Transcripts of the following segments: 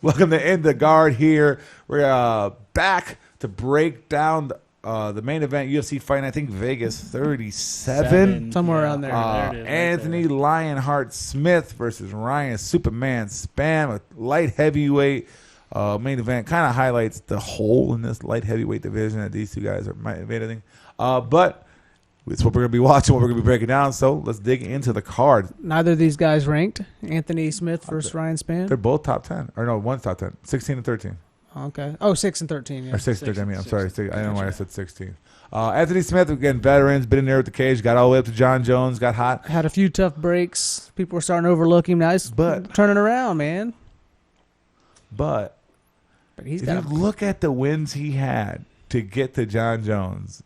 Welcome to In the Guard here. We're back to break down the main event, UFC Fight, I think Vegas 37. Somewhere around there. There it is, Anthony right there. Lionheart Smith versus Ryan Superman Spann, a light heavyweight main event. Kind of highlights the hole in this light heavyweight division that these two guys are maintaining. But it's what we're going to be watching, what we're going to be breaking down. So let's dig into the card. Neither of these guys ranked. Anthony Smith versus Ryan They're Spann. both top 10. Or no, one's top 10. 16 and 13. Okay. Oh, 6 and 13. Yeah. Or 6 and 13, I mean. I'm sorry. Six. I don't know why I said 16. Anthony Smith, again, veterans, been in there with the cage, got all the way up to John Jones, got hot. Had a few tough breaks. People were starting to overlook him. Now he's turning around, man. But He's if got. you look at the wins he had to get to John Jones,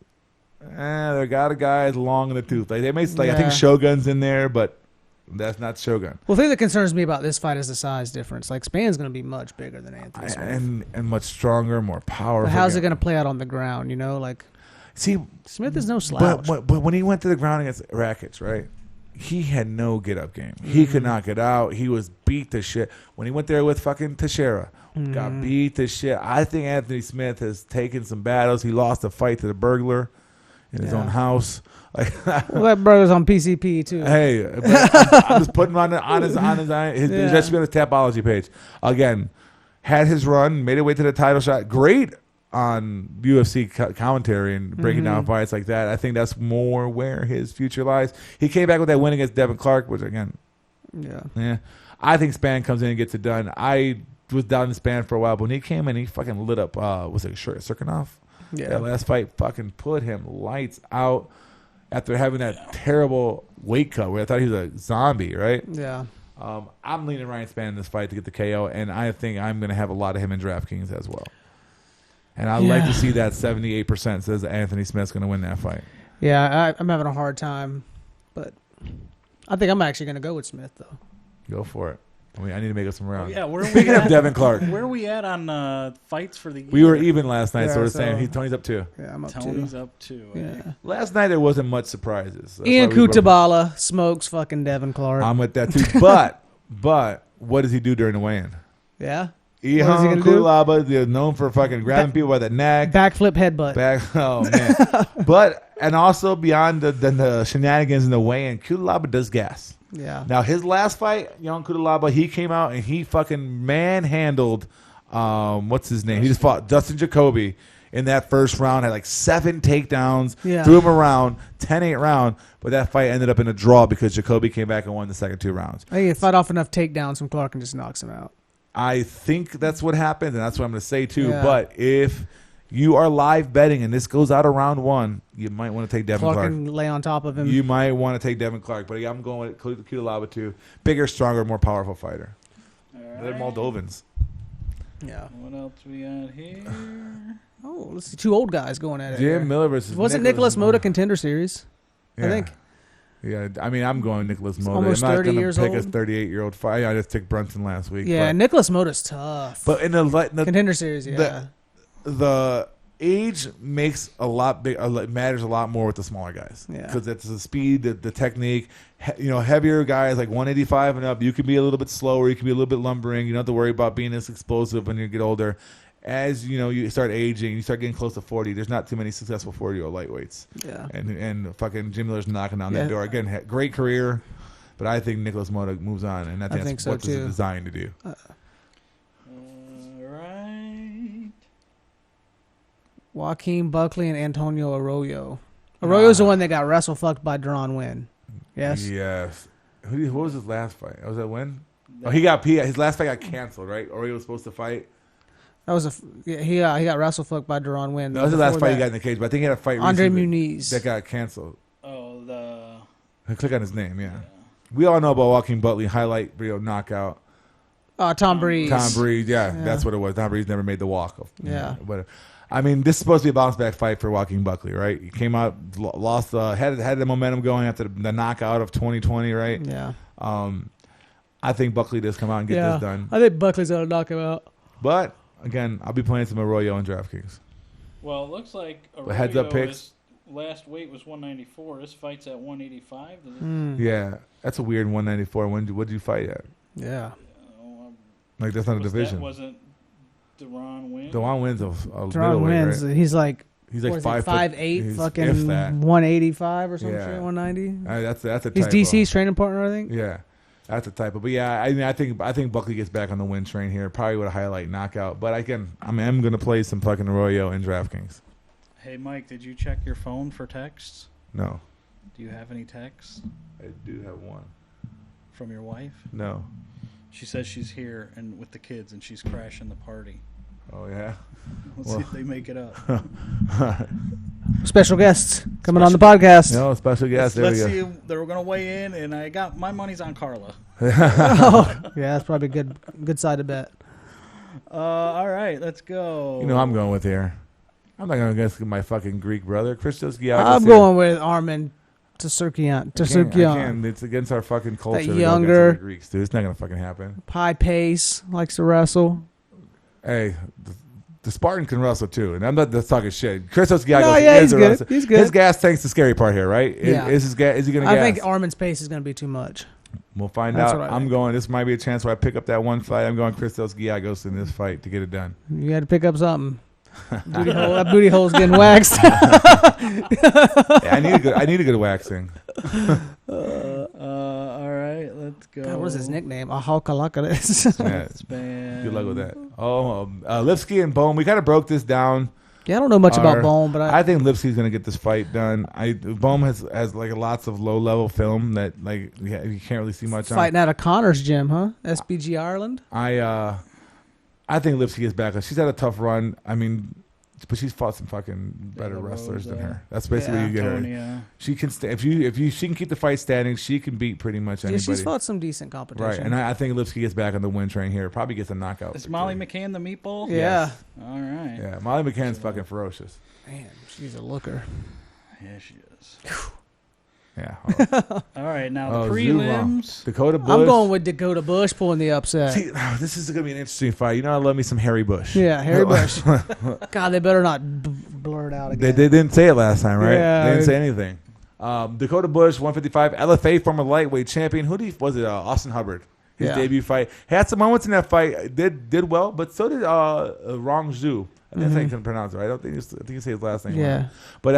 they got a guy long in the tooth. Like they may, I think Shogun's in there, but that's not Shogun. Well, the thing that concerns me about this fight is the size difference. Like Spann's going to be much bigger than Anthony Smith. And much stronger, more powerful. But how's it going to play out on the ground? You know, like see, Smith is no slouch. but when he went to the ground against Rakic, right? He had no get up game. He could not get out. He was beat to shit. When he went there with fucking Teixeira, got beat to shit. I think Anthony Smith has taken some battles. He lost a fight to the burglar in his own house. Like, well, that brother's on PCP too. hey, I'm just putting him on his just be on his Tapology page. Again, had his run, made it way to the title shot. Great on UFC commentary and breaking down fights like that. I think that's more where his future lies. He came back with that win against Devin Clark, which again, yeah. I think Spann comes in and gets it done. I was down in Spann for a while, but when he came in, he fucking lit up. Was it Serkinov? Yeah. That last fight fucking put him lights out after having that terrible weight cut where I thought he was a zombie, right? Yeah. I'm leaning Ryan Spann in this fight to get the KO, and I think I'm going to have a lot of him in DraftKings as well. And I'd like to see that 78% says Anthony Smith's going to win that fight. Yeah, I'm having a hard time, but I think I'm actually going to go with Smith, though. Go for it. I mean, I need to make up some rounds. Yeah, where are we Speaking of at? Devin Clark, Where are we at on fights for the year? we were even last night, Yeah, so we're so- saying Tony's up 2. Yeah, I'm up Tony's too. up too. Yeah. Last night there wasn't much surprises. That's Ian why we both- Kutabala smokes fucking Devin Clark. I'm with that too. But what does he do during the weigh-in? Yeah. Ihan gonna do? Kutalaba, they're known for fucking grabbing people by the neck. Backflip headbutt. Oh man! And also beyond the shenanigans in the weigh-in, Kutalaba does gas. Yeah. Now his last fight, young Kutalaba, he came out and he fucking manhandled, what's his name? He just fought Dustin Jacoby in that first round. Had like 7 takedowns, Yeah. threw him around, 10-8 round. But that fight ended up in a draw because Jacoby came back and won the second 2 rounds. I think he fight off enough takedowns from Clark and just knocks him out. I think that's what happened, and that's what I'm going to say too. Yeah. But if you are live betting and this goes out of round 1, you might want to take Devin Clark. Can lay on top of him. You might want to take Devin Clark, but I'm going with Kutalaba too. Bigger, stronger, more powerful fighter. All They're right. Moldovans. Yeah. What else we got here? Oh, let's see 2 old guys going at it. Jim here. Miller versus Wasn't Nicholas Mota contender series? Yeah. I think. Yeah, I mean, I'm going Nicholas Mota. almost I'm not 30 going years to pick a old. 38-year-old fight. I just took Brunson last week. Yeah, Nicholas Mota's tough. but in the contender series, yeah. the age makes matters a lot more with the smaller guys. Yeah. Because it's the speed, the technique. Heavier guys like 185 and up, you can be a little bit slower. You can be a little bit lumbering. You don't have to worry about being as explosive when you get older. As you start aging, you start getting close to 40. There's not too many successful 40-year-old lightweights. Yeah. And fucking Jim Miller's knocking down that door again. Great career, but I think Nicholas Mota moves on, and I think that's so what this too. is designed to do. All right. Joaquin, Buckley, and Antonio Arroyo. Arroyo's the one that got wrestle fucked by Deron Wynn. Yes. Yes. What was his last fight? Was that when? Oh, his last fight got canceled, right? Or he was supposed to fight. That was he got wrestle fucked by Deron Wynn. That was the last Before fight he that, got in the cage, but I think he had a fight Andre recently Muniz. that got canceled. Oh, the Click on his name, yeah. We all know about Joaquin Buckley, highlight video knockout. Tom Breeze. Tom Breeze, yeah, that's what it was. Tom Breeze never made the walk. Yeah. But I mean, this is supposed to be a bounce back fight for Joaquin Buckley, right? He came out, lost, had the momentum going after the knockout of 2020, right? Yeah. I think Buckley does come out and get this done. I think Buckley's gonna knock him out. But again, I'll be playing some Arroyo and DraftKings. well, it looks like heads up Arroyo picks. last weight was 194. This fight's at 185. Yeah, that's a weird 194. What did you fight at? Yeah. Like that's not a division. That wasn't Deron Wynn. Dewan wins a Deron middleweight, wins. right? He's like He's like 5'8", he's fucking if that. 185 or some Yeah. shit, 190. That's a He's typo. DC's training partner, I think. Yeah, that's a typo. But yeah, I mean, I think Buckley gets back on the win train here, probably with a highlight knockout. But I'm gonna play some fucking Arroyo in DraftKings. Hey, Mike, did you check your phone for texts? No, Do you have any texts I do have one. from your wife? No. She says she's here and with the kids and she's crashing the party. Oh yeah. Let's see if they make it up. Special guests coming on the podcast. No special guest. There Let's we go. see if they're going to weigh in, and I got my money's on Carla. Yeah, that's probably a good side to bet. All right, let's go. You know who I'm going with here. I'm not going against my fucking Greek brother, Christos Giagos. I'm going with Armin Tsurkian. I can't. It's against our fucking culture. to go younger- against the Greeks, dude. It's not going to fucking happen. High pace, likes to wrestle. Hey, the Spartan can wrestle too, and I'm not just talking shit. Christos Giagos No, yeah, is he's a good. wrestler. He's good. His gas tank's the scary part here, right? Yeah. Is he going to gas? I think Armin's pace is going to be too much. We'll find That's out. what I I'm think. going. This might be a chance where I pick up that one fight. I'm going Christos Giagos in this fight to get it done. You got to pick up something. That booty hole's getting waxed. Yeah, I need a good waxing. All right, let's go. God, what is his nickname? Ahalkalakaris. Yeah, Spann. good luck with that. Oh, Lipsky and Bone. We kind of broke this down. Yeah, I don't know much about Bone, but I think Lipsky's going to get this fight done. Bone has like lots of low level film that like you can't really see much on. fighting out of Connor's gym, huh? SBG Ireland. I think Lipsky is back. She's had a tough run. I mean, but she's fought some fucking better La wrestlers than Rosa. her. That's basically what you get her. Antonia. She can she can keep the fight standing. She can beat pretty much Yeah, anybody. she's fought some decent competition. Right, and I think Lipsky gets back on the win train here. Probably gets a knockout. Is victory. Molly McCann the meatball? Yeah. All right. Yeah, Molly McCann's fucking ferocious. Man, she's a looker. Yeah, she is. Yeah. All right, now Oh, the prelims. Dakota Bush. I'm going with Dakota Bush pulling the upset. See, this is going to be an interesting fight. You know, I love me some Harry Bush. Yeah, Harry Bush. God, they better not blur it out They again. didn't say it last time, right? Yeah. They didn't say anything. Dakota Bush, 155, LFA former lightweight champion. Was it? Austin Hubbard. His Yeah. debut fight. Had some moments in that fight. Did well, but so did Rong Zhu. I think I can pronounce it right. I think you say his last name. Yeah. Right. But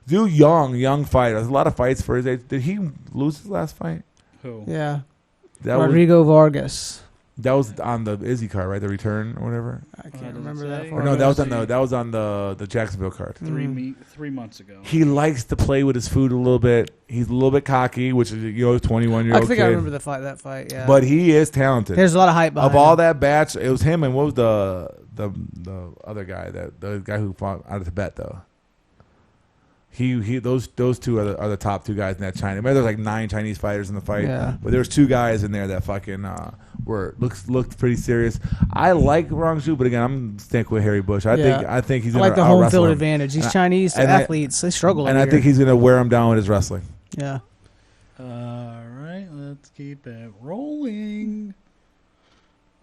Zhu young fighter. There's a lot of fights for his age. Did he lose his last fight? Who? Yeah. That was Rodrigo Vargas. on the Izzy card, right? The return or whatever. I does can't it remember say? that Or far. Or no, Vargas. that was on the Jacksonville card. 3 months ago. He likes to play with his food a little bit. He's a little bit cocky, which is 21-year-old I think kid. I remember that fight. Yeah. But he is talented. There's a lot of hype behind Of all him. that batch, it was him and what was the other guy, the guy who fought out of Tibet though. Those two are the top two guys in that China. Maybe there's like 9 Chinese fighters in the fight, Yeah. but there's 2 guys in there that fucking looked pretty serious. I like Rong Zhu, but again, I'm sticking with Harry Bush. I think he's I gonna like the home out-wrestle field him. advantage. These And I- Chinese and I- athletes, they struggle. And over I think here. he's gonna wear him down with his wrestling. Yeah. All right, let's keep it rolling.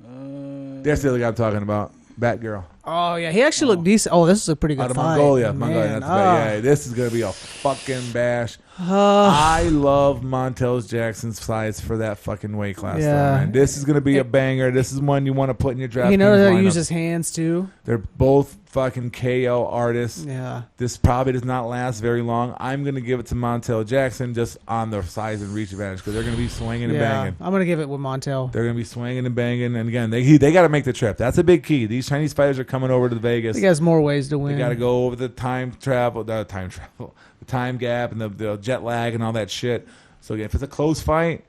That's the other guy I'm talking about, Batgirl. Oh yeah, he actually looked decent. Oh, this is a pretty good Out of fight. Mongolia. Man. That's yeah, this is gonna be a fucking bash. Ah. I love Montel Jackson's size for that fucking weight class. Yeah. Though, man. This is gonna be a banger. This is one you want to put in your draft. He knows how to lineup. use his hands too. They're both fucking KO artists. Yeah. This probably does not last very long. I'm gonna give it to Montel Jackson just on the size and reach advantage because they're gonna be swinging and Yeah. banging. I'm gonna give it with Montel. They're gonna be swinging and banging, and again, they got to make the trip. That's a big key. These Chinese fighters are coming over to Vegas. He has more ways to win. They got to go over the time gap, and the jet lag and all that shit. So again, if it's a close fight,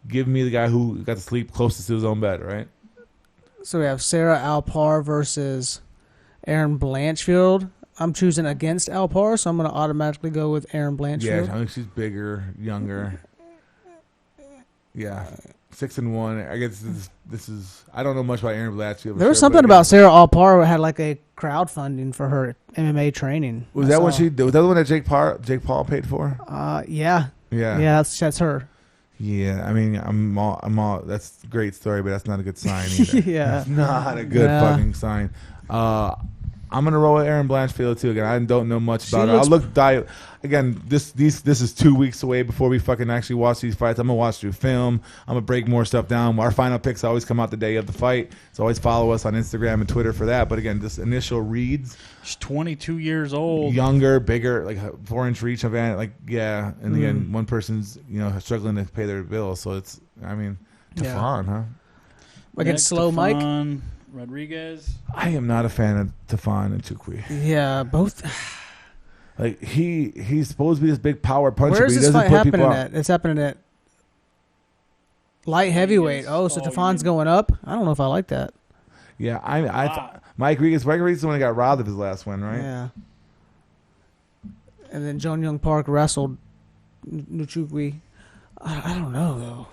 give me the guy who got to sleep closest to his own bed, right? So we have Sarah Alpar versus Aaron Blanchfield. I'm choosing against Alpar, so I'm going to automatically go with Aaron Yeah, Blanchfield. I think she's bigger, younger. Yeah, 6-1. I guess this is. I don't know much about Aaron Blatchfield. There was something about Sarah Alpar who had like a crowdfunding for her MMA training. Was I that when saw. she? Was that the one that Jake Paul paid for? Yeah. Yeah. Yeah, that's her. Yeah, I mean, I'm all. That's a great story, but that's not a good sign either. Yeah. That's not a good Yeah. fucking sign. I'm gonna roll with Aaron Blanchfield too. Again, I don't know much about it. Again, this is 2 weeks away before we fucking actually watch these fights. I'm gonna watch through film. I'm gonna break more stuff down. Our final picks always come out the day of the fight, so always follow us on Instagram and Twitter for that. But again, just initial reads. She's 22 years old, younger, bigger, like 4-inch reach event. Like and again, one person's struggling to pay their bills, so it's Tefan, huh? Against Slow Tefan, Mike. Rodriguez. I am not a fan of Tefan and Chukwi. Yeah, both. Like he's supposed to be this big power puncher. Where's but he this doesn't fight put people happening out. at? It's happening at light heavyweight. Oh, so Tefan's going up. I don't know if I like that. Yeah, Mike Rodriguez is the one that got robbed of his last win, right? Yeah. And then Jong Young Park wrestled Nuchukwi. I don't know though.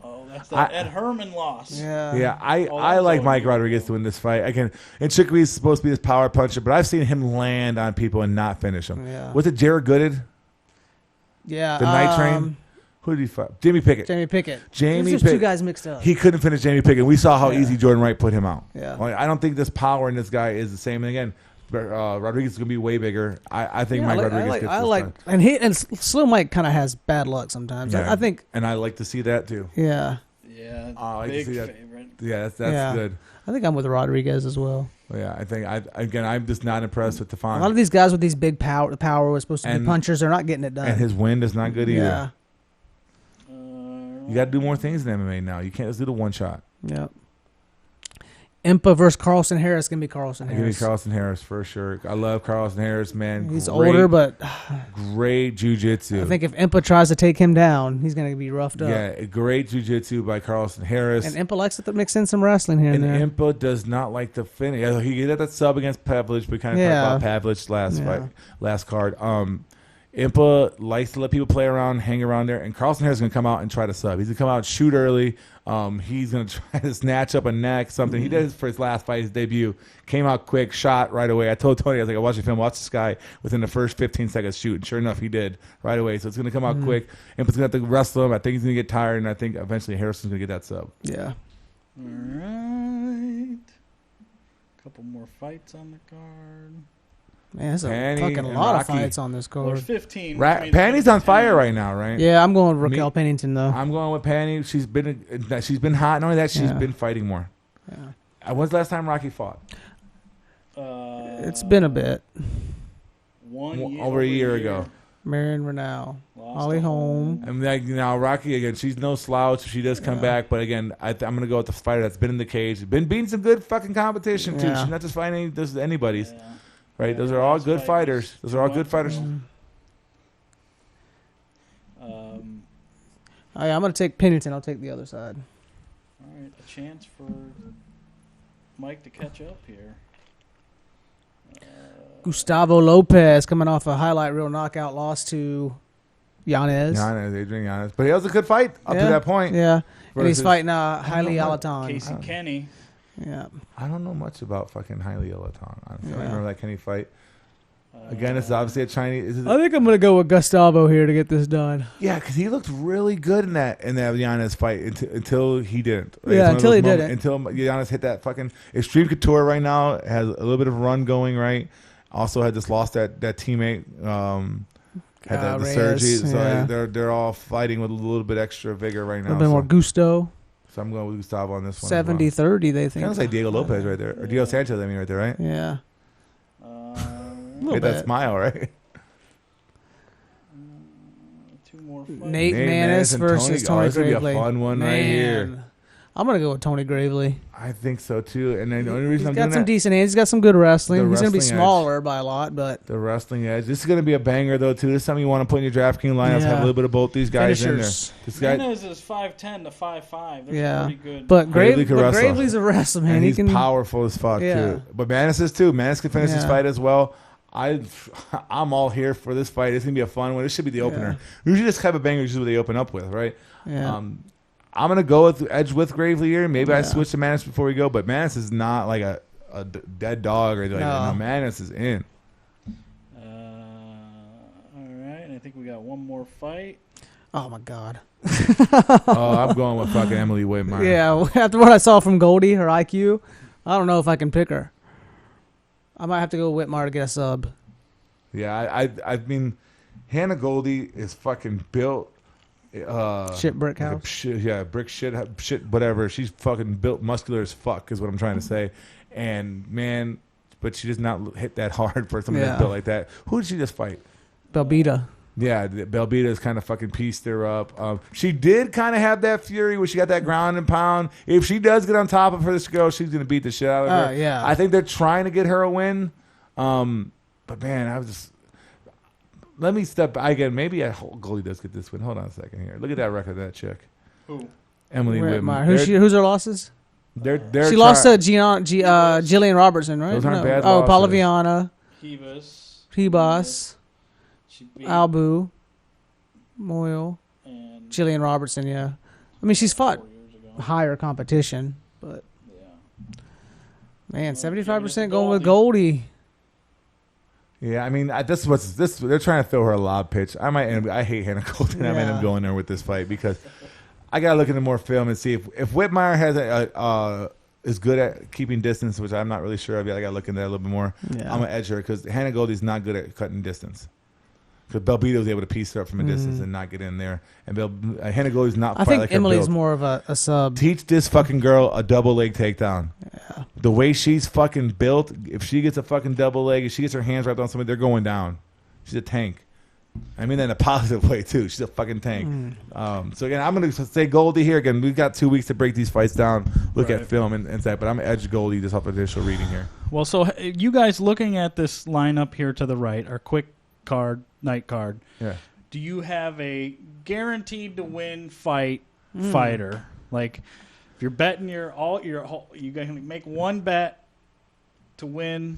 Oh, that's that Ed Herman loss. Yeah. Yeah, I like Mike Rodriguez to win this fight. And Chukwi's supposed to be this power puncher, but I've seen him land on people and not finish them. Yeah. Was it Jared Gooded? Yeah. The Night Train? Who did he fight? Jamie Pickett. There's two guys mixed up. He couldn't finish Jamie Pickett. We saw how easy Jordan Wright put him out. Yeah. Like, I don't think this power in this guy is the same. And again, Rodriguez is going to be way bigger. I think Mike Rodriguez gets this done. And Slow Mike kind of has bad luck sometimes. Yeah. I think. And I like to see that too. Yeah. Yeah. I like big to see that. favorite. Yeah, that's good. I think I'm with Rodriguez as well. Yeah, I think I'm just not impressed with Tefan. A lot of these guys with these big power, the power was supposed to be punchers. They're not getting it done. And his wind is not good either. Yeah. You got to do more things in MMA now. You can't just do the one shot. Yep. Impa versus Carlson Harris. Gonna be Carlson Harris. Give me Carlson Harris for sure. I love Carlson Harris, man. He's older, but great jiu-jitsu. I think if Impa tries to take him down, he's gonna be roughed up. Yeah, great jiu-jitsu by Carlson Harris. And Impa likes to mix in some wrestling here and there. Impa does not like to finish. Yeah, he did that sub against Pavlich. We kind of talked about Pavlich last card. Impa likes to let people play around, hang around there, and Carlson Harris is going to come out and try to sub. He's going to come out and shoot early. He's going to try to snatch up a neck, something. He did for his last fight, his debut. Came out quick, shot right away. I told Tony, I was like, I watched the film, watch this guy within the first 15 seconds shoot. And sure enough, he did right away. So it's going to come out quick. Impa's going to have to wrestle him. I think he's going to get tired, and I think eventually Harrison's going to get that sub. Yeah. All right. Couple more fights on the card. Man, there's a fucking lot of fights on this card. There's 15. Panny's on fire right now, right? Yeah, I'm going with Raquel Pennington though. I'm going with Panny. She's been hot. Not only that, she's been fighting more. Yeah. When's the last time Rocky fought? It's been a bit. Over a year ago. Marion Renau, Holly Holm. And now Rocky again. She's no slouch. She does come back, but again, I'm gonna go with the fighter that's been in the cage, been beating some good fucking competition too. She's not just fighting anybody's. Yeah. Right, those are all good fighters. Those are all good fighters. I'm going to take Pennington. I'll take the other side. All right, a chance for Mike to catch up here. Gustavo Lopez coming off a highlight reel knockout loss to Adrian Yanez. But he was a good fight up to that point. Yeah, and he's fighting Haile Alaton. Casey Kenny. Yeah, I don't know much about fucking Haile Alaton. I don't remember that Kenny fight. Again, it's obviously a Chinese. I think I'm gonna go with Gustavo here to get this done. Yeah, because he looked really good in that Yanez fight until he didn't. Like, until he didn't. Until Yanez hit that fucking Extreme Couture. Right now has a little bit of a run going. Right, also had just lost that teammate. Had the surgery, so they're all fighting with a little bit extra vigor right now. A little bit more gusto. So I'm going with Gustavo on this one. 70-30, they think. Kind of like Diego Lopez right there, or Diego Sanchez. I mean, right there, right? Yeah. Get that smile, right? Two more fights. Nate Maness versus Tony Gravely. This would be a fun one right here. I'm going to go with Tony Gravely. I think so, too. And then the only reason he's got some decent hands. He's got some good wrestling. He's going to be smaller edge. By a lot, but... The wrestling edge. This is going to be a banger, though, too. This is something you want to put in your DraftKings lineups. Have a little bit of both these guys Finishers. in there. This guy Maness is 5'10" to 5'5". That's pretty good. But Gravely's a wrestler, man. And he's powerful as fuck, too. But Maness is, too. Maness can finish this fight as well. I'm all here for this fight. It's gonna be a fun one. This should be the opener. Usually, this type of banger is what they open up with, right? Yeah. I'm gonna go with edge with Gravely here. Maybe I switch to Maness before we go, but Maness is not like a dead dog or anything like that. No, Maness is in. All right, I think we got one more fight. Oh my God. I'm going with fucking Emily Whitmire. Yeah, after what I saw from Goldie, her IQ, I don't know if I can pick her. I might have to go Whitmire to get a sub. Yeah, I mean, Hannah Goldie is fucking built. Shit brick house. Brick shit, whatever. She's fucking built muscular as fuck, is what I'm trying to say. And man, but she does not hit that hard for somebody that's built like that. Who did she just fight? Belbita. Yeah, Belbita's kind of fucking pieced her up. She did kind of have that fury where she got that ground and pound. If she does get on top of her this girl, she's gonna beat the shit out of her. Yeah. I think they're trying to get her a win. But man, I was just. Let me step back again. Maybe Goldie does get this win. Hold on a second here. Look at that record of that chick. Who? Emily Whitmire. Who's her losses? She lost to Jillian Robertson, right? Those aren't bad Oh, losses. Palaviana. Hibas. Albu. Moyle. And Jillian Robertson, yeah. I mean, she's fought 4 years ago. higher competition, but Yeah. man, 75% going with Goldie. Yeah, I mean, this. They're trying to throw her a lob pitch. I hate Hannah Golden. I might end up going there with this fight because I gotta look into more film and see if Whitmire has is good at keeping distance, which I'm not really sure of yet. I gotta look into that a little bit more. Yeah. I'm gonna edge her because Hannah Goldie's not good at cutting distance. Because Belbita was able to piece her up from a distance and not get in there, and Hannah Goldie's not. I think like Emily's more of a sub. Teach this fucking girl a double leg takedown. Yeah. The way she's fucking built, if she gets a fucking double leg, if she gets her hands wrapped on somebody, they're going down. She's a tank. I mean that in a positive way, too. She's a fucking tank. So, again, I'm going to say Goldie here. Again, we've got 2 weeks to break these fights down, look at film and that, but I'm going to edge Goldie just off initial reading here. Well, so you guys looking at this lineup here to the right, our quick card, night card. Yeah. Do you have a guaranteed to win fighter? Like, if you're betting you gonna make one bet to win,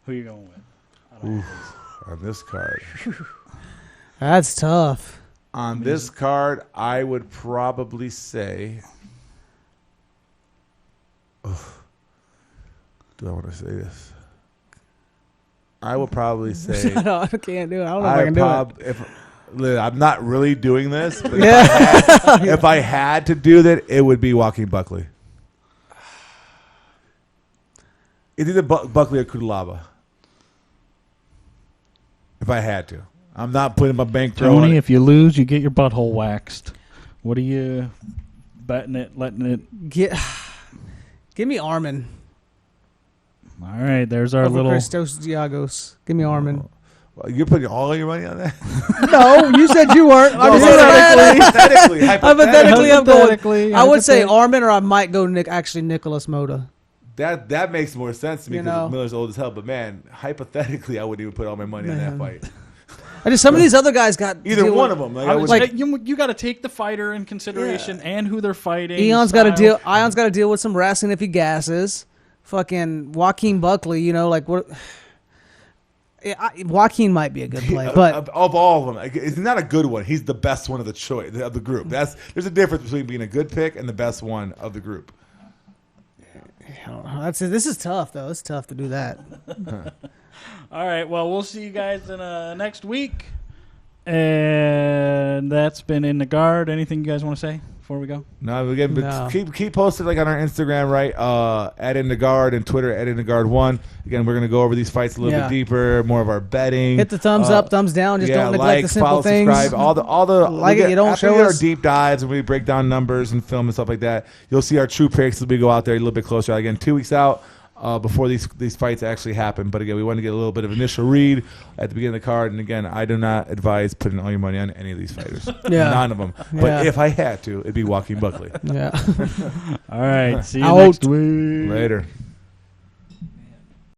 who are you going with? On this card. That's tough. On this card, I would probably say. Do I want to say this? I would probably say. I can't do it. I don't know if I can do it. I'm not really doing this, but if I had to do that, it would be Joaquin Buckley. It's either Buckley or Kudalaba. If I had to. I'm not putting my bankroll on it. Tony, if you lose, you get your butthole waxed. What are you betting it, letting it? Give me Armin. All right, there's our Over little. Christos Giagos. Give me Armin. Well, you're putting all your money on that? No, you said you weren't. Hypothetically, I'm going. I would say Armin, or I might go Nicholas Moda. That makes more sense to me You because know. Miller's old as hell. But man, hypothetically, I wouldn't even put all my money on that fight. Some of these other guys got Either one of them. You got to take the fighter in consideration and who they're fighting. Ion's got to deal with some wrestling if he gasses. Fucking Joaquin Buckley, like what? Joaquin might be a good play, but of all of them, it's not a good one. He's the best one of the group. There's a difference between being a good pick and the best one of the group. This is tough though. It's tough to do that. All right. Well, we'll see you guys in next week, and that's been In the Guard. Anything you guys want to say before we go? No, again, but keep posted on our Instagram, right? At In the Guard and Twitter at In the Guard 1. Again, we're gonna go over these fights a little bit deeper, more of our betting. Hit the thumbs up, thumbs down. Just don't neglect the simple follow, things. Subscribe, all the like it. You don't show our us deep dives and we break down numbers and film and stuff like that. You'll see our true picks as we go out there a little bit closer. Again, 2 weeks out. Before these fights actually happen. But again, we want to get a little bit of initial read at the beginning of the card. And again, I do not advise putting all your money on any of these fighters. None of them. But if I had to, it'd be Joaquin Buckley. Yeah. All right. See you next week. Later.